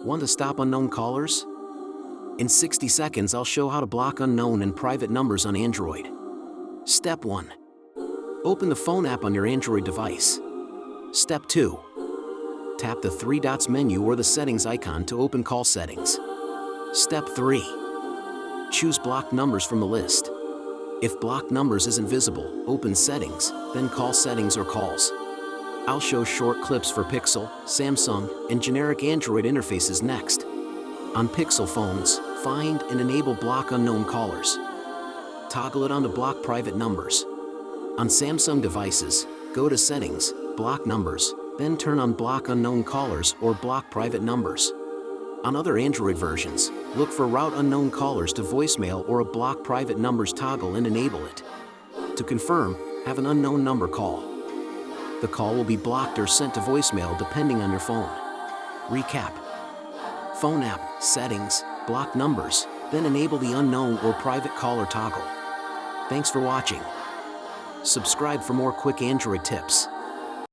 Want to stop unknown callers? In 60 seconds, I'll show how to block unknown and private numbers on Android. Step 1. Open the phone app on your Android device. Step 2. Tap the three dots menu or the settings icon to open call settings. Step 3. Choose blocked numbers from the list. If blocked numbers isn't visible, open settings, then call settings or calls. I'll show short clips for Pixel, Samsung, and generic Android interfaces next. On Pixel phones, find and enable block unknown callers. Toggle it on to block private numbers. On Samsung devices, go to Settings, Block Numbers, then turn on Block Unknown Callers or Block Private Numbers. On other Android versions, look for Route Unknown Callers to Voicemail or a Block Private Numbers toggle and enable it. To confirm, have an unknown number call. The call will be blocked or sent to voicemail depending on your phone. Recap. Phone app, settings, block numbers, then enable the unknown or private caller toggle. Thanks for watching. Subscribe for more quick Android tips.